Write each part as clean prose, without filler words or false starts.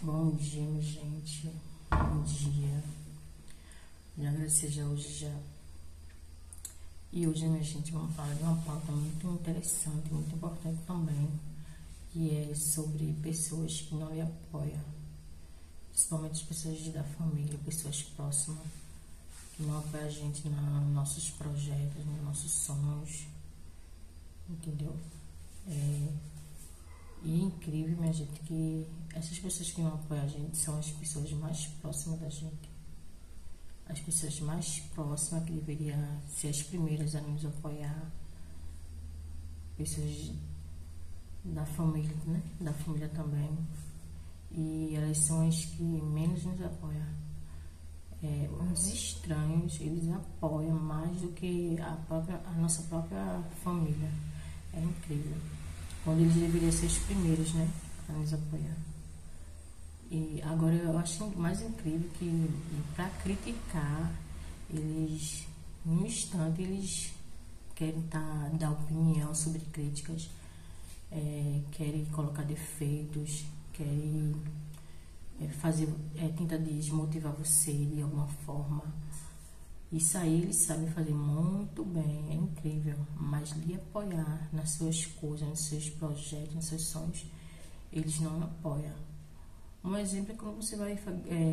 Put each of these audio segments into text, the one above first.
Bom dia, minha gente. Bom dia. Já agradeci já hoje já. E hoje, minha gente, vamos falar de uma pauta muito interessante, muito importante também, que é sobre pessoas que não lhe apoiam. Principalmente as pessoas da família, pessoas próximas, que não apoiam a gente nos nossos projetos, nos nossos sonhos. Entendeu? E é incrível, minha gente, que essas pessoas que não apoiam a gente são as pessoas mais próximas da gente. As pessoas mais próximas que deveriam ser as primeiras a nos apoiar. Pessoas da família, né? Da família também. E elas são as que menos nos apoiam. Os estranhos, eles apoiam mais do que a nossa própria família. É incrível. Quando eles deveriam ser os primeiros, né, a nos apoiar. E agora eu acho mais incrível que para criticar, eles, num instante, eles querem dar opinião sobre críticas, querem colocar defeitos, querem tentar desmotivar você de alguma forma. Isso aí eles sabem fazer muito bem, é incrível, mas lhe apoiar nas suas coisas, nos seus projetos, nos seus sonhos, eles não apoiam. Um exemplo é quando você vai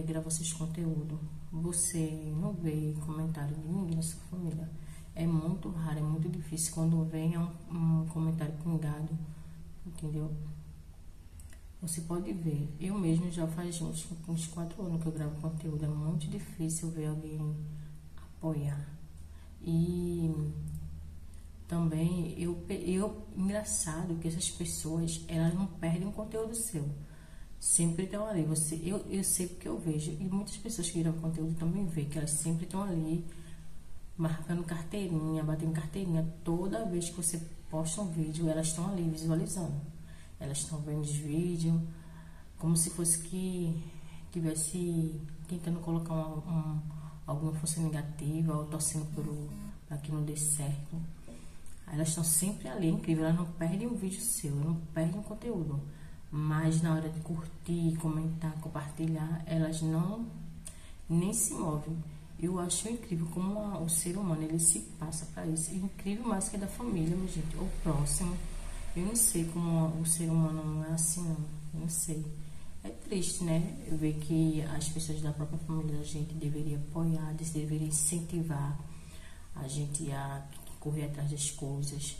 gravar seus conteúdos, você não vê comentário de ninguém na sua família. É muito raro, é muito difícil quando vem um comentário pingado, entendeu? Você pode ver, eu mesmo já faz uns 4 anos que eu gravo conteúdo, é muito difícil ver alguém apoiar. E também engraçado que essas pessoas, elas não perdem o conteúdo seu, sempre estão ali. Eu sei porque eu vejo, e muitas pessoas que gravam conteúdo também veem que elas sempre estão ali marcando carteirinha, batendo carteirinha. Toda vez que você posta um vídeo, elas estão ali visualizando, elas estão vendo os vídeos como se fosse que tivesse tentando colocar alguma força negativa ou torcendo para que não dê certo. Elas estão sempre ali, é incrível, elas não perdem um vídeo seu, não perdem um conteúdo, mas na hora de curtir, comentar, compartilhar, elas nem se movem. Eu acho incrível como o ser humano, ele se passa para isso. É incrível mais que é da família, minha gente, ou próximo. Eu não sei como o ser humano não é assim, não. Eu não sei. É triste, né? Ver que as pessoas da própria família da gente deveriam apoiar, deveriam incentivar a gente a correr atrás das coisas.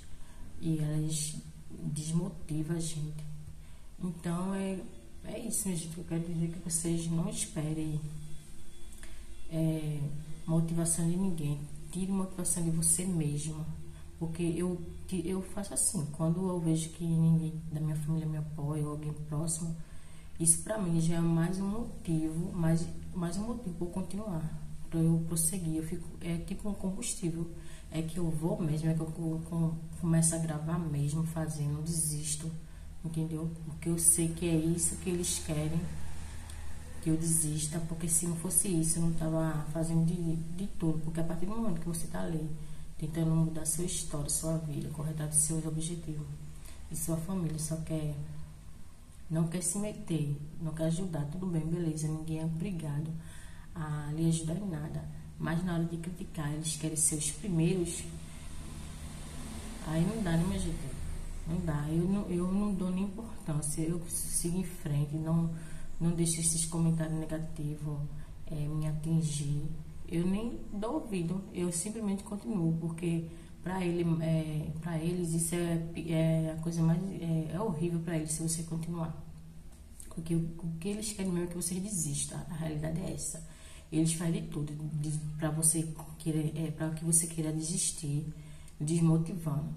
E elas desmotivam a gente. Então, é isso, minha gente. Eu quero dizer que vocês não esperem motivação de ninguém. Tire motivação de você mesmo. Porque eu faço assim, quando eu vejo que ninguém da minha família me apoia, ou alguém próximo, isso pra mim já é mais um motivo, mais um motivo para eu continuar, para eu prosseguir. É tipo um combustível, é que eu vou mesmo, é que eu começo a gravar mesmo, fazendo, não desisto, entendeu? Porque eu sei que é isso que eles querem, que eu desista, porque se não fosse isso, eu não tava fazendo de tudo, porque a partir do momento que você tá ali, tentando mudar sua história, sua vida, correr atrás dos seus objetivos, e sua família não quer se meter, não quer ajudar, tudo bem, beleza, ninguém é obrigado a lhe ajudar em nada, mas na hora de criticar, eles querem ser os primeiros, aí não dá, né, minha gente? Não dá, eu não dou nem importância, eu sigo em frente, não deixo esses comentários negativos me atingir. Eu nem dou ouvido, eu simplesmente continuo, porque para eles isso é a coisa mais horrível para eles se você continuar. Porque o que eles querem mesmo é que você desista. A realidade é essa. Eles fazem de tudo para que você queira desistir, desmotivando.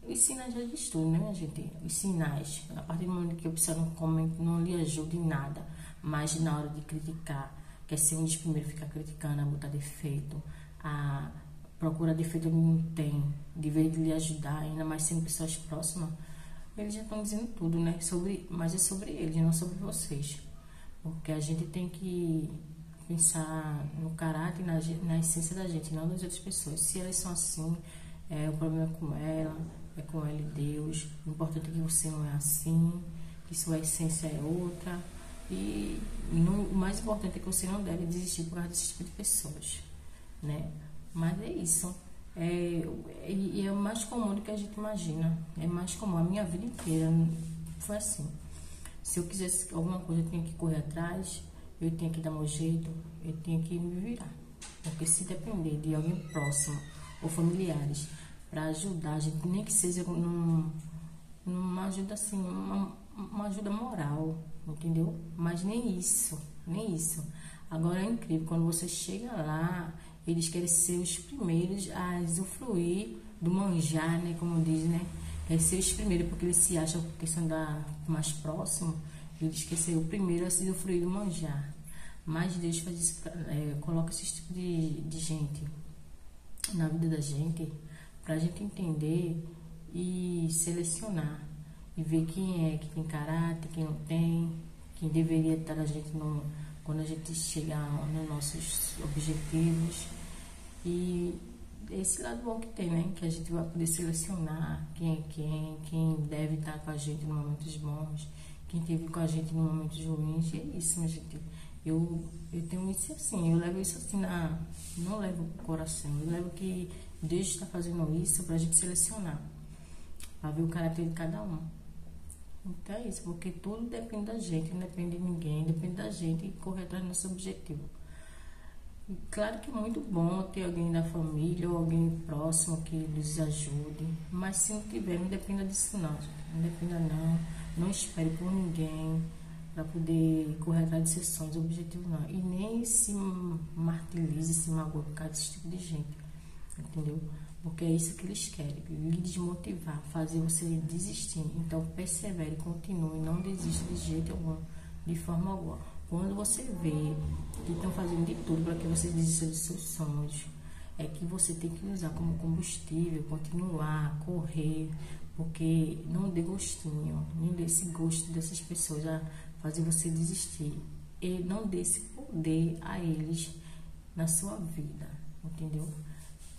Os sinais já diz tudo, né, minha gente? Os sinais, a partir do momento que a pessoa não comenta, não lhe ajuda em nada, mas na hora de criticar, quer ser um dos primeiros a ficar criticando, a botar defeito, a procurar defeito onde não tem, de vez de lhe ajudar, ainda mais sendo pessoas próximas, eles já estão dizendo tudo, né? Mas é sobre eles, não sobre vocês. Porque a gente tem que pensar no caráter, na essência da gente, não das outras pessoas. Se elas são assim, o problema é com ela e Deus. O importante é que você não é assim, que sua essência é outra. E o mais importante é que você não deve desistir por causa desse tipo de pessoas, né? Mas é isso. E é o mais comum do que a gente imagina. É mais comum. A minha vida inteira foi assim. Se eu quisesse alguma coisa, eu tinha que correr atrás, eu tinha que dar meu jeito, eu tinha que me virar. Porque se depender de alguém próximo ou familiares para ajudar a gente, nem que seja numa ajuda assim, uma ajuda moral, entendeu? Mas nem isso, nem isso. Agora é incrível, quando você chega lá, eles querem ser os primeiros a usufruir do manjar, né? Como diz, né? Querem ser os primeiros, porque eles se acham que são mais próximo, eles querem ser o primeiro a se usufruir do manjar. Mas Deus faz isso, coloca esse tipo de gente na vida da gente, pra gente entender e selecionar e ver quem é que tem caráter, quem não tem, quem deveria estar a gente quando a gente chegar nos nossos objetivos. E esse lado bom que tem, né? Que a gente vai poder selecionar quem é quem deve estar com a gente em momentos bons, quem esteve com a gente em momentos ruins. E é isso, minha gente. Eu tenho isso assim, eu levo isso assim não levo pro coração, eu levo que Deus está fazendo isso pra gente selecionar, pra ver o caráter de cada um. Então é isso, porque tudo depende da gente, não depende de ninguém, depende da gente e correr atrás do nosso objetivo. E claro que é muito bom ter alguém da família ou alguém próximo que nos ajude, mas se não tiver, não dependa disso não, gente. Não dependa não espere por ninguém para poder correr atrás de seus sonhos, objetivos não. E nem se martirize, se magoe por causa desse tipo de gente, entendeu? Porque é isso que eles querem, lhe desmotivar, fazer você desistir. Então persevere, continue, não desista de jeito algum, de forma alguma. Quando você vê que estão fazendo de tudo para que você desista dos seus sonhos, é que você tem que usar como combustível, continuar, correr, porque não dê gostinho, nem dê esse gosto dessas pessoas a fazer você desistir. E não dê esse poder a eles na sua vida, entendeu?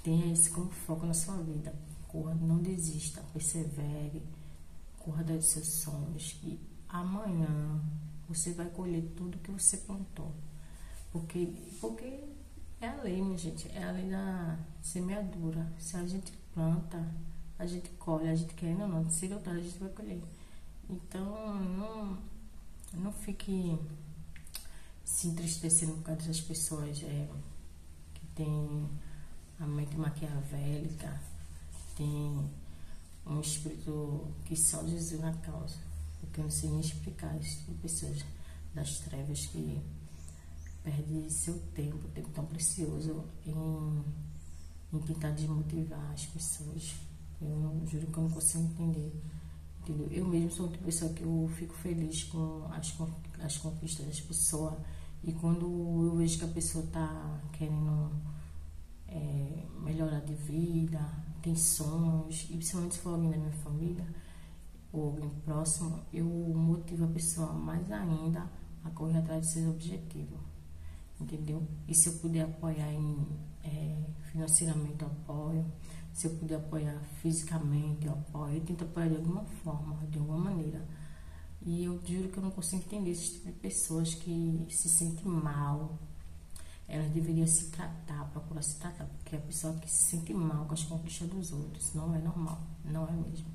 Tenha isso como foco na sua vida. Corra, não desista, persevere, corra dos seus sonhos, que amanhã você vai colher tudo que você plantou. Porque é a lei, minha gente, é a lei da semeadura. Se a gente planta, a gente colhe, a gente quer, não, se lutar, a gente vai colher. Então, não fique se entristecendo por causa dessas pessoas que tem a mente maquiavélica, tem um espírito que só Jesus na causa. Porque eu não sei nem explicar esse tipo de pessoas das trevas que perdem seu tempo tão precioso em tentar desmotivar as pessoas. Eu juro que eu não consigo entender. Entendeu? Eu mesmo sou uma pessoa que eu fico feliz com as conquistas das pessoas. E quando eu vejo que a pessoa está querendo melhorar de vida, tem sonhos, e principalmente se for alguém da minha família ou alguém próximo, eu motivo a pessoa mais ainda a correr atrás de seus objetivos, entendeu? E se eu puder apoiar financeiramente, eu apoio. Se eu puder apoiar fisicamente, eu apoio. Eu tento apoiar de alguma forma, de alguma maneira. E eu juro que eu não consigo entender esse tipo de pessoas que se sentem mal. Elas deveriam se tratar, procurar se tratar, porque a pessoa que se sente mal com as conquistas dos outros não é normal, não é mesmo.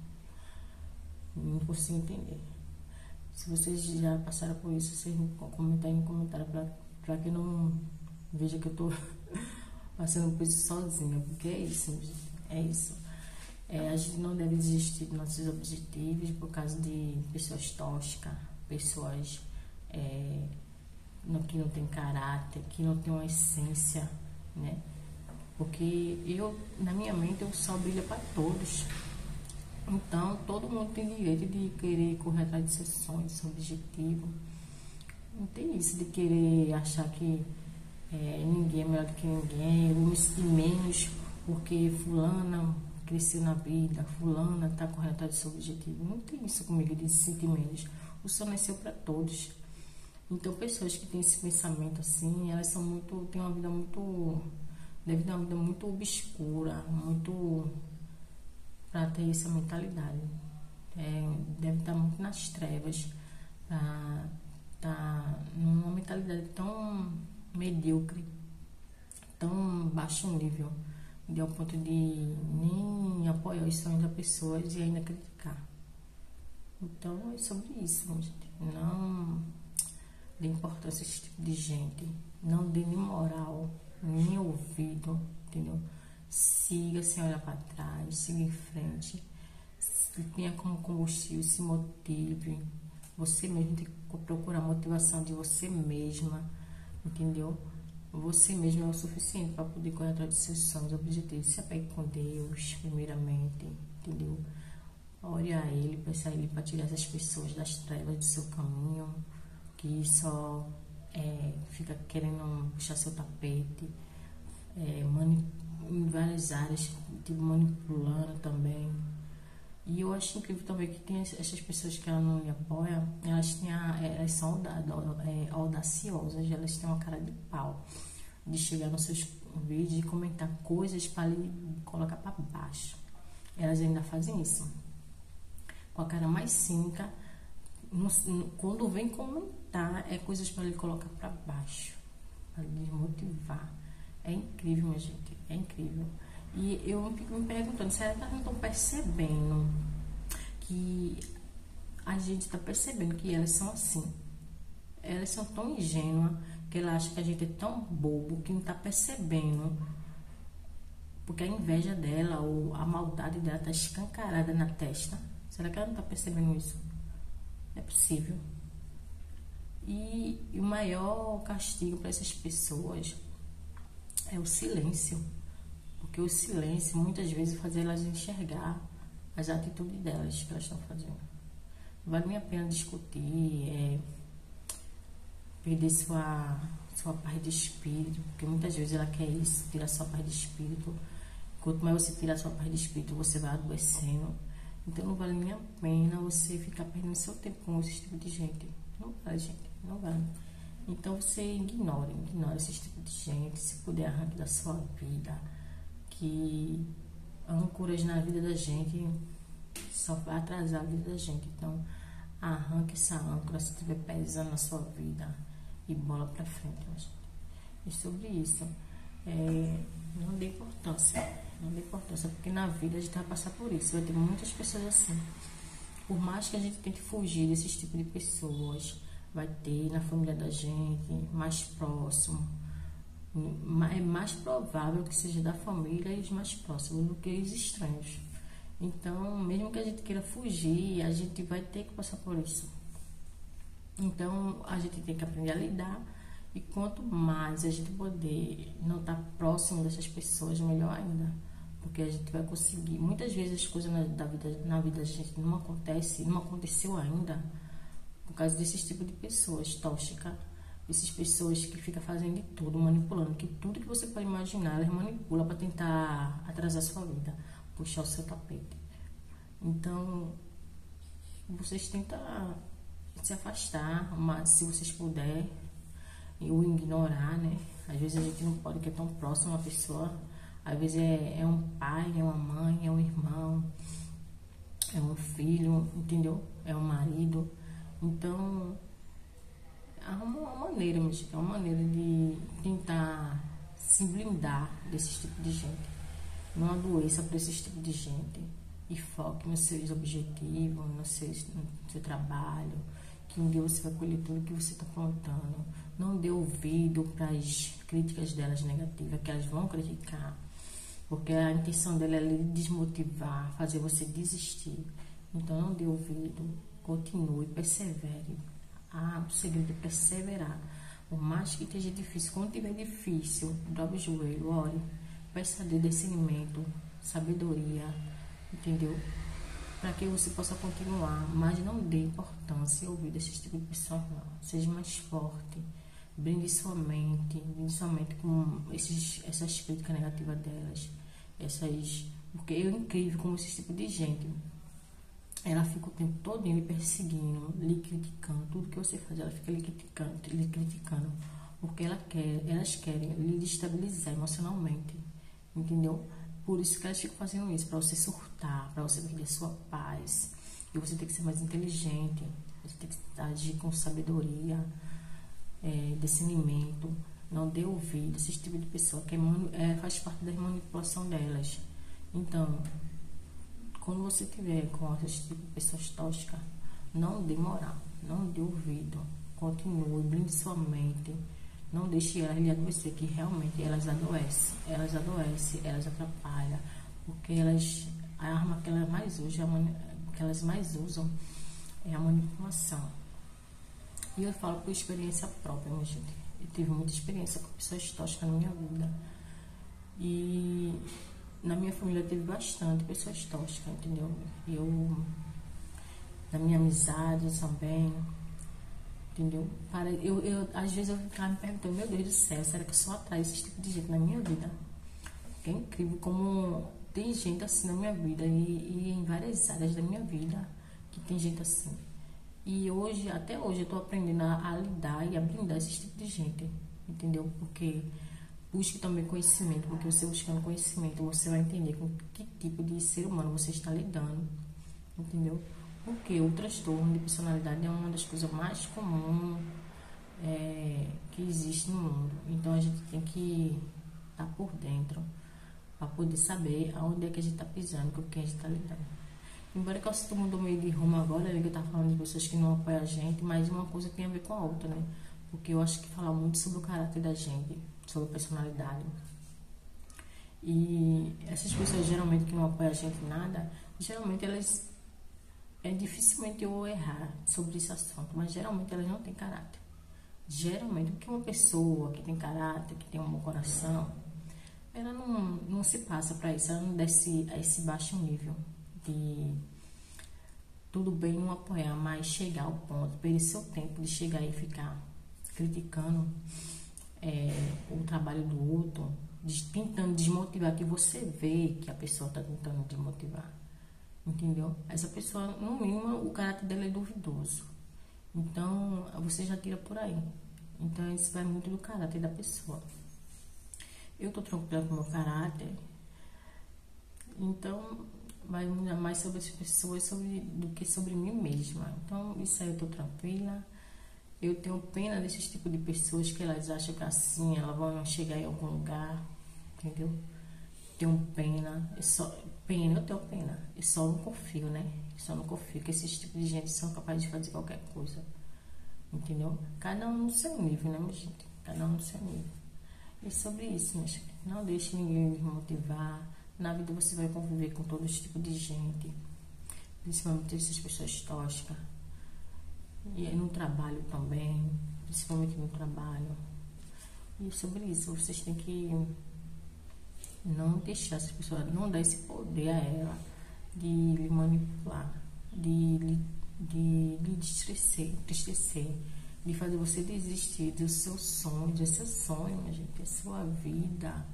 Não consigo entender. Se vocês já passaram por isso, vocês me comentem aí no comentário para que eu não veja que eu tô passando por isso sozinha, porque é isso, gente, é isso. A gente não deve desistir dos nossos objetivos por causa de pessoas tóxicas, pessoas que não tem caráter, que não tem uma essência, né? Porque na minha mente, o sol brilha para todos. Então, todo mundo tem direito de querer correr atrás de seus sonhos, seu objetivo. Não tem isso de querer achar que ninguém é melhor do que ninguém, ou me sentir menos porque fulana cresceu na vida, fulana está correndo atrás do seu objetivo. Não tem isso comigo de se sentir menos. O sol nasceu para todos. Então, pessoas que têm esse pensamento assim, elas têm uma vida deve ter uma vida muito obscura, para ter essa mentalidade. Deve estar muito nas trevas, tá medíocre, tão baixo nível, de ao ponto de nem apoiar os sonhos das pessoas e ainda criticar. Então é sobre isso, gente. Não dê importância a esse tipo de gente, não dê nem moral, nem ouvido, entendeu? Siga sem olhar para trás, siga em frente, tenha como combustível, se motive. Você mesmo tem que procurar a motivação de você mesma, entendeu? Você mesmo é o suficiente para poder correr atrás dos seus sonhos, objetivos. Se apegue com Deus, primeiramente, entendeu? Ore a Ele, peça a Ele para tirar essas pessoas das trevas do seu caminho, que só fica querendo puxar seu tapete, em várias áreas, tipo, manipulando também. E eu acho incrível também que tem essas pessoas que ela não me apoia, elas são audaciosas, elas têm uma cara de pau de chegar nos seus vídeos e comentar coisas para lhe colocar para baixo. Elas ainda fazem isso com a cara mais cínica. Quando vem comentar, é coisas para lhe colocar para baixo, para lhe desmotivar. É incrível, minha gente, é incrível. E eu fico me perguntando, será que elas não estão percebendo que a gente está percebendo que elas são assim? Elas são tão ingênuas que elas acham que a gente é tão bobo que não está percebendo, porque a inveja dela ou a maldade dela está escancarada na testa. Será que ela não está percebendo isso? É possível. E o maior castigo para essas pessoas é o silêncio. Porque o silêncio muitas vezes faz elas enxergar as atitudes delas que elas estão fazendo. Não vale nem a pena discutir, perder sua paz de espírito, porque muitas vezes ela quer isso, tirar sua paz de espírito. Quanto mais você tirar sua paz de espírito, você vai adoecendo. Então não vale nem a pena você ficar perdendo seu tempo com esse tipo de gente. Não vale, gente, não vale. Então você ignore esse tipo de gente, se puder arranque da sua vida, que âncoras na vida da gente só vai atrasar a vida da gente. Então arranque essa âncora se estiver pesando na sua vida e bola pra frente, minha gente. E sobre isso, não dê importância, porque na vida a gente vai passar por isso, vai ter muitas pessoas assim. Por mais que a gente tente fugir desses tipos de pessoas, vai ter na família da gente, mais próximo. É mais provável que seja da família e os mais próximos do que os estranhos. Então, mesmo que a gente queira fugir, a gente vai ter que passar por isso. Então, a gente tem que aprender a lidar. E quanto mais a gente poder não estar próximo dessas pessoas, melhor ainda. Porque a gente vai conseguir. Muitas vezes as coisas na vida da gente não aconteceu ainda, por causa desses tipos de pessoas tóxicas. Essas pessoas que ficam fazendo de tudo, manipulando, que tudo que você pode imaginar, elas manipulam para tentar atrasar a sua vida, puxar o seu tapete. Então, vocês tentam se afastar, mas se vocês puderem, ou ignorar, né? Às vezes a gente não pode, que é tão próximo a pessoa. Às vezes é um pai, é uma mãe, é um irmão, é um filho, entendeu? É um marido. Então, uma maneira, é uma maneira de tentar se blindar desse tipo de gente. Não adoeça por esse tipo de gente. E foque nos seus objetivos, no seu trabalho, que um dia você vai colher tudo que você está plantando. Não dê ouvido para as críticas delas negativas, que elas vão criticar, porque a intenção dela é lhe desmotivar, fazer você desistir. Então não dê ouvido, continue, persevere. O segredo é perseverar. Por mais que esteja difícil, quando estiver difícil, dobre o joelho, ore, peça a Deus discernimento, sabedoria, entendeu? Para que você possa continuar, mas não dê importância e ouvido a esse tipo de pessoas, não. Seja mais forte, brinde sua mente com essas críticas negativas delas, porque é incrível como esse tipo de gente, ela fica o tempo todo lhe perseguindo, lhe criticando, tudo que você faz, ela fica lhe criticando, porque elas querem lhe destabilizar emocionalmente, entendeu? Por isso que elas ficam fazendo isso, para você surtar, para você perder sua paz. E você tem que ser mais inteligente, você tem que agir com sabedoria, discernimento. Não dê ouvido a esse tipo de pessoa que faz parte da manipulação delas. Então, quando você tiver com esse tipo de pessoas tóxicas, não dê moral, não dê ouvido. Continue, blinde sua mente. Não deixe elas lhe adoecer, que realmente elas adoecem, elas atrapalham, porque a arma que elas mais usam é a manipulação. E eu falo por experiência própria, minha gente. Eu tive muita experiência com pessoas tóxicas na minha vida. E na minha família teve bastante pessoas tóxicas, entendeu? Na minha amizade também, entendeu? Às vezes eu ficava me perguntando, meu Deus do céu, será que eu só atraio esse tipo de gente na minha vida? É incrível como tem gente assim na minha vida e em várias áreas da minha vida que tem gente assim. E até hoje, eu tô aprendendo a lidar e a blindar esse tipo de gente, entendeu? Porque busque também conhecimento, porque você buscando conhecimento, você vai entender com que tipo de ser humano você está lidando, entendeu? Porque o transtorno de personalidade é uma das coisas mais comuns que existe no mundo. Então a gente tem que estar por dentro para poder saber aonde é que a gente está pisando, com quem a gente está lidando. Embora que eu estou mudando meio de rumo agora, eu estava falando de pessoas que não apoiam a gente, mas uma coisa tem a ver com a outra, né? Porque eu acho que fala muito sobre o caráter da gente, sobre a personalidade. E essas pessoas geralmente que não apoiam a gente em nada, geralmente elas dificilmente eu vou errar sobre esse assunto, mas geralmente elas não têm caráter. Geralmente, porque uma pessoa que tem caráter, que tem um bom coração, ela não se passa para isso, ela não desce a esse baixo nível de tudo bem não apoiar, mas chegar ao ponto, perder seu tempo de chegar e ficar criticando o trabalho do outro, tentando desmotivar, que você vê que a pessoa está tentando desmotivar, entendeu? Essa pessoa, no mínimo, o caráter dela é duvidoso, então você já tira por aí. Então isso vai muito do caráter da pessoa. Eu tô tranquila com o meu caráter, então vai muito mais sobre as pessoas do que sobre mim mesma. Então isso aí eu tô tranquila. Eu tenho pena desses tipos de pessoas que elas acham que assim elas vão chegar em algum lugar, entendeu? Tenho pena, eu tenho pena. Eu só não confio, né? Eu só não confio que esses tipos de gente são capazes de fazer qualquer coisa, entendeu? Cada um no seu nível, né, minha gente? Cada um no seu nível. E sobre isso, minha gente, não deixe ninguém desmotivar. Na vida você vai conviver com todo esse tipo de gente, principalmente essas pessoas tóxicas. E no trabalho também, principalmente no trabalho. E sobre isso, vocês têm que não deixar essas pessoas, não dar esse poder a ela de lhe manipular, de lhe entristecer, de fazer você desistir do seu sonho, minha gente, é sua vida,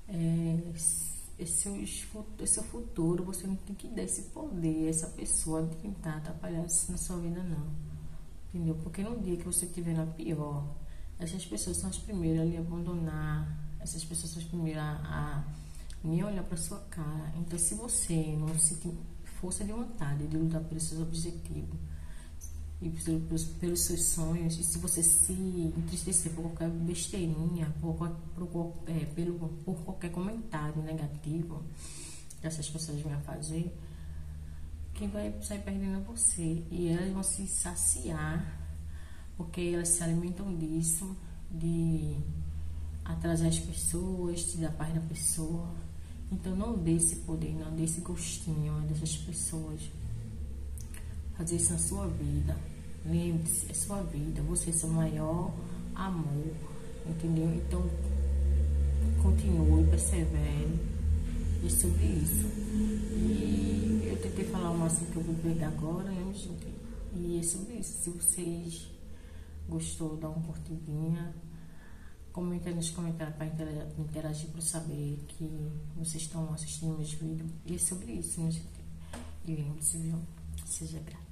é seu futuro. Você não tem que dar esse poder a essa pessoa de tentar atrapalhar isso na sua vida, não, entendeu? Porque no dia que você estiver na pior, essas pessoas são as primeiras a lhe abandonar, essas pessoas são as primeiras a nem olhar para sua cara. Então, se você não sentir força de vontade de lutar pelos seus objetivos e pelos seus sonhos, e se você se entristecer por qualquer besteirinha, por qualquer comentário negativo que essas pessoas venham fazer, quem vai sair perdendo é você. E elas vão se saciar, porque elas se alimentam disso, de atrasar as pessoas, te dar paz da pessoa. Então não dê esse poder, não dê esse gostinho dessas pessoas. Fazer isso na sua vida. Lembre-se, é sua vida, você é seu maior amor, entendeu? Então continue, persevere. E sobre isso. E eu tentei falar o máximo que eu pude agora, né, gente? E é sobre isso. Se vocês gostou, dá uma curtidinha. Comenta aí nos comentários para interagir, para saber que vocês estão assistindo meus vídeos. E é sobre isso, minha gente. E lembre-se, viu? Seja grato.